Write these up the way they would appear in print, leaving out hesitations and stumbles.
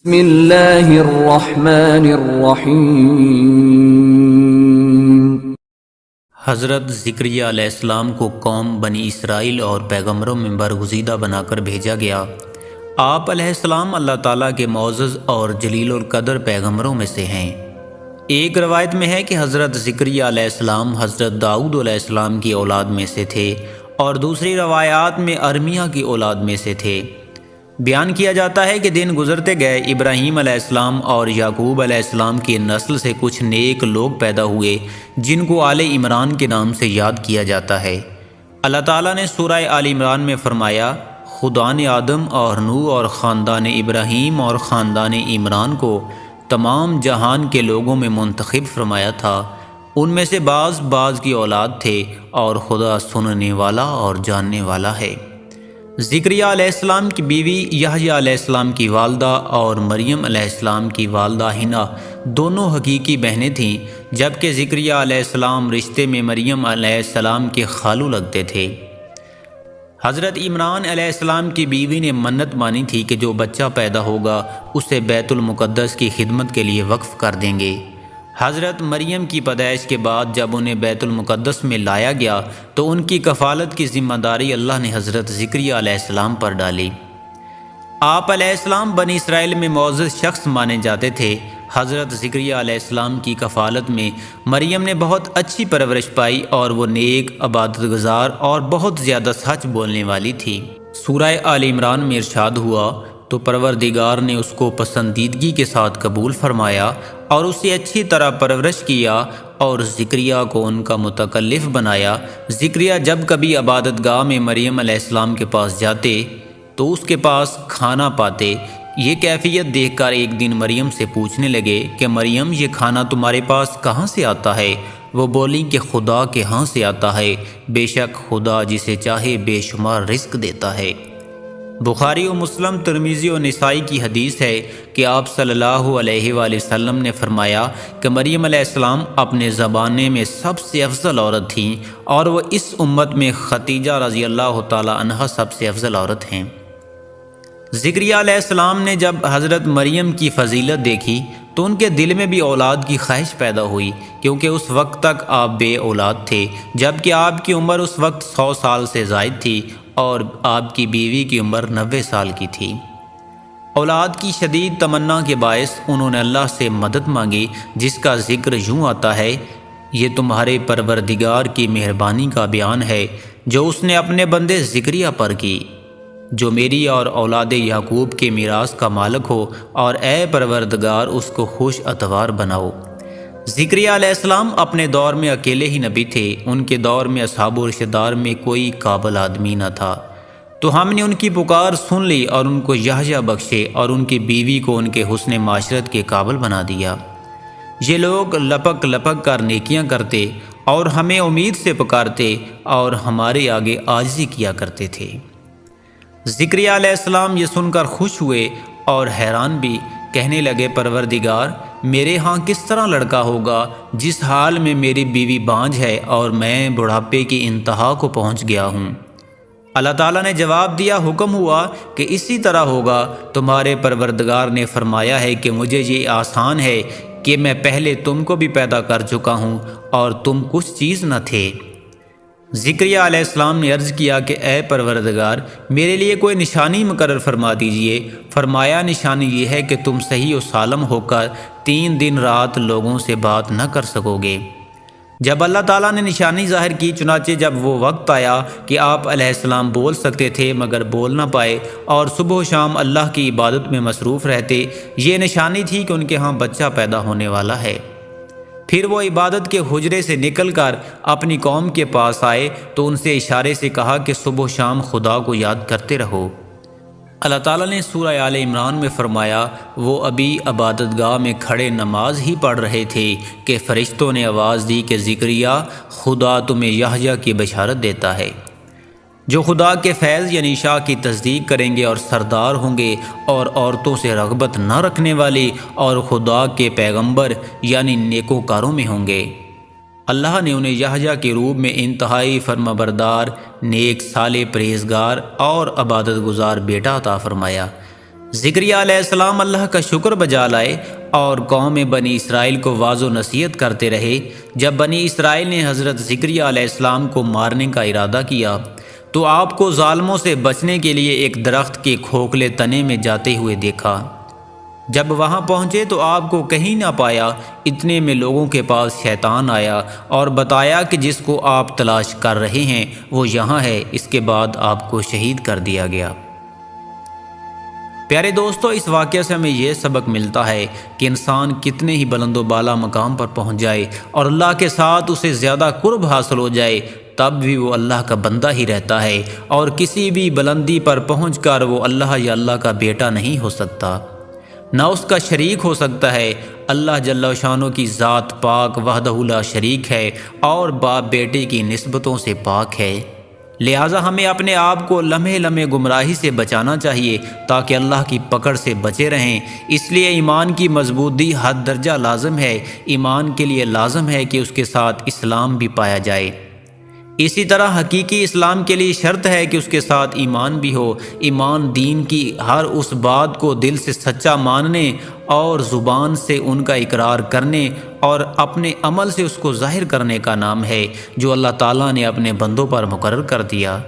بسم اللہ الرحمن الرحیم۔ حضرت زکریا علیہ السلام کو قوم بنی اسرائیل اور پیغمبروں میں برگزیدہ بنا کر بھیجا گیا۔ آپ علیہ السلام اللہ تعالیٰ کے معزز اور جلیل القدر پیغمبروں میں سے ہیں۔ ایک روایت میں ہے کہ حضرت زکریا علیہ السلام حضرت داؤد علیہ السلام کی اولاد میں سے تھے، اور دوسری روایات میں ارمیہ کی اولاد میں سے تھے۔ بیان کیا جاتا ہے کہ دن گزرتے گئے ابراہیم علیہ السلام اور یعقوب علیہ السلام کی نسل سے کچھ نیک لوگ پیدا ہوئے جن کو آل عمران کے نام سے یاد کیا جاتا ہے۔ اللہ تعالیٰ نے سورہ آل عمران میں فرمایا، خدا نے آدم اور نوح اور خاندان ابراہیم اور خاندان عمران کو تمام جہان کے لوگوں میں منتخب فرمایا تھا، ان میں سے بعض کی اولاد تھے، اور خدا سننے والا اور جاننے والا ہے۔ زکریا علیہ السلام کی بیوی یحییٰ علیہ السلام کی والدہ اور مریم علیہ السلام کی والدہ حنا دونوں حقیقی بہنیں تھیں، جبکہ زکریا علیہ السلام رشتے میں مریم علیہ السلام کے خالو لگتے تھے۔ حضرت عمران علیہ السلام کی بیوی نے منت مانی تھی کہ جو بچہ پیدا ہوگا اسے بیت المقدس کی خدمت کے لیے وقف کر دیں گے۔ حضرت مریم کی پیدائش کے بعد جب انہیں بیت المقدس میں لایا گیا تو ان کی کفالت کی ذمہ داری اللہ نے حضرت زکریا علیہ السلام پر ڈالی۔ آپ علیہ السلام بنی اسرائیل میں معزز شخص مانے جاتے تھے۔ حضرت زکریا علیہ السلام کی کفالت میں مریم نے بہت اچھی پرورش پائی، اور وہ نیک، عبادت گزار اور بہت زیادہ سچ بولنے والی تھی۔ سورہ آل عمران میں ارشاد ہوا، تو پروردگار نے اس کو پسندیدگی کے ساتھ قبول فرمایا اور اسے اچھی طرح پرورش کیا، اور زکریا کو ان کا متکلف بنایا۔ زکریا جب کبھی عبادت گاہ میں مریم علیہ السلام کے پاس جاتے تو اس کے پاس کھانا پاتے۔ یہ کیفیت دیکھ کر ایک دن مریم سے پوچھنے لگے کہ مریم، یہ کھانا تمہارے پاس کہاں سے آتا ہے؟ وہ بولی کہ خدا کے ہاں سے آتا ہے، بے شک خدا جسے چاہے بے شمار رزق دیتا ہے۔ بخاری و مسلم، ترمذی و نسائی کی حدیث ہے کہ آپ صلی اللہ علیہ وآلہ وسلم نے فرمایا کہ مریم علیہ السلام اپنے زمانے میں سب سے افضل عورت تھیں، اور وہ اس امت میں خدیجہ رضی اللہ تعالی عنہا سب سے افضل عورت ہیں۔ زکریا علیہ السلام نے جب حضرت مریم کی فضیلت دیکھی تو ان کے دل میں بھی اولاد کی خواہش پیدا ہوئی، کیونکہ اس وقت تک آپ بے اولاد تھے، جبکہ آپ کی عمر اس وقت 100 سال سے زائد تھی، اور آپ کی بیوی کی عمر 90 سال کی تھی۔ اولاد کی شدید تمنا کے باعث انہوں نے اللہ سے مدد مانگی، جس کا ذکر یوں آتا ہے، یہ تمہارے پروردگار کی مہربانی کا بیان ہے جو اس نے اپنے بندے زکریا پر کی، جو میری اور اولاد یعقوب کے میراث کا مالک ہو، اور اے پروردگار اس کو خوش اتوار بناؤ۔ زکریا علیہ السلام اپنے دور میں اکیلے ہی نبی تھے، ان کے دور میں اصحاب و رشتہ دار میں کوئی قابل آدمی نہ تھا، تو ہم نے ان کی پکار سن لی اور ان کو یحییٰ بخشے، اور ان کی بیوی کو ان کے حسن معاشرت کے قابل بنا دیا۔ یہ لوگ لپک لپک کر نیکیاں کرتے اور ہمیں امید سے پکارتے، اور ہمارے آگے عاجزی کیا کرتے تھے۔ زکریا علیہ السلام یہ سن کر خوش ہوئے اور حیران بھی، کہنے لگے، پروردگار، میرے ہاں کس طرح لڑکا ہوگا جس حال میں میری بیوی بانجھ ہے اور میں بڑھاپے کی انتہا کو پہنچ گیا ہوں؟ اللہ تعالیٰ نے جواب دیا، حکم ہوا کہ اسی طرح ہوگا۔ تمہارے پروردگار نے فرمایا ہے کہ مجھے یہ آسان ہے کہ میں پہلے تم کو بھی پیدا کر چکا ہوں اور تم کچھ چیز نہ تھے۔ زکریا علیہ السلام نے عرض کیا کہ اے پروردگار، میرے لیے کوئی نشانی مقرر فرما دیجئے۔ فرمایا، نشانی یہ ہے کہ تم صحیح و سالم ہو کر 3 دن رات لوگوں سے بات نہ کر سکو گے۔ جب اللہ تعالیٰ نے نشانی ظاہر کی، چنانچہ جب وہ وقت آیا کہ آپ علیہ السلام بول سکتے تھے مگر بول نہ پائے، اور صبح و شام اللہ کی عبادت میں مصروف رہتے، یہ نشانی تھی کہ ان کے ہاں بچہ پیدا ہونے والا ہے۔ پھر وہ عبادت کے حجرے سے نکل کر اپنی قوم کے پاس آئے تو ان سے اشارے سے کہا کہ صبح و شام خدا کو یاد کرتے رہو۔ اللہ تعالیٰ نے سورہ آل عمران میں فرمایا، وہ ابھی عبادت گاہ میں کھڑے نماز ہی پڑھ رہے تھے کہ فرشتوں نے آواز دی کہ زکریا، خدا تمہیں یحییٰ کی بشارت دیتا ہے، جو خدا کے فیض یعنی شاہ کی تصدیق کریں گے اور سردار ہوں گے، اور عورتوں سے رغبت نہ رکھنے والے، اور خدا کے پیغمبر یعنی نیکوکاروں میں ہوں گے۔ اللہ نے انہیں یحییٰ کے روپ میں انتہائی فرمانبردار، نیک، صالح، پرہیزگار اور عبادت گزار بیٹا عطا فرمایا۔ ذکریہ علیہ السلام اللہ کا شکر بجا لائے اور قوم بنی اسرائیل کو واض و نصیحت کرتے رہے۔ جب بنی اسرائیل نے حضرت ذکریہ علیہ السلام کو مارنے کا ارادہ کیا تو آپ کو ظالموں سے بچنے کے لیے ایک درخت کے کھوکھلے تنے میں جاتے ہوئے دیکھا۔ جب وہاں پہنچے تو آپ کو کہیں نہ پایا، اتنے میں لوگوں کے پاس شیطان آیا اور بتایا کہ جس کو آپ تلاش کر رہے ہیں وہ یہاں ہے۔ اس کے بعد آپ کو شہید کر دیا گیا۔ پیارے دوستو، اس واقعے سے ہمیں یہ سبق ملتا ہے کہ انسان کتنے ہی بلند و بالا مقام پر پہنچ جائے اور اللہ کے ساتھ اسے زیادہ قرب حاصل ہو جائے، تب بھی وہ اللہ کا بندہ ہی رہتا ہے، اور کسی بھی بلندی پر پہنچ کر وہ اللہ یا اللہ کا بیٹا نہیں ہو سکتا، نہ اس کا شریک ہو سکتا ہے۔ اللہ جل شانہ کی ذات پاک وحدہ لا شریک ہے اور باپ بیٹے کی نسبتوں سے پاک ہے، لہٰذا ہمیں اپنے آپ کو لمحے لمحے گمراہی سے بچانا چاہیے تاکہ اللہ کی پکڑ سے بچے رہیں۔ اس لیے ایمان کی مضبوطی حد درجہ لازم ہے۔ ایمان کے لیے لازم ہے کہ اس کے ساتھ اسلام بھی پایا جائے، اسی طرح حقیقی اسلام کے لیے شرط ہے کہ اس کے ساتھ ایمان بھی ہو۔ ایمان دین کی ہر اس بات کو دل سے سچا ماننے اور زبان سے ان کا اقرار کرنے اور اپنے عمل سے اس کو ظاہر کرنے کا نام ہے جو اللہ تعالیٰ نے اپنے بندوں پر مقرر کر دیا،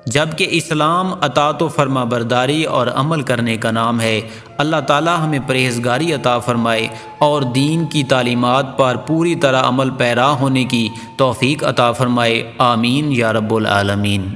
جبکہ اسلام اطاعت و فرما برداری اور عمل کرنے کا نام ہے۔ اللہ تعالیٰ ہمیں پرہیزگاری عطا فرمائے اور دین کی تعلیمات پر پوری طرح عمل پیرا ہونے کی توفیق عطا فرمائے۔ آمین یا رب العالمین۔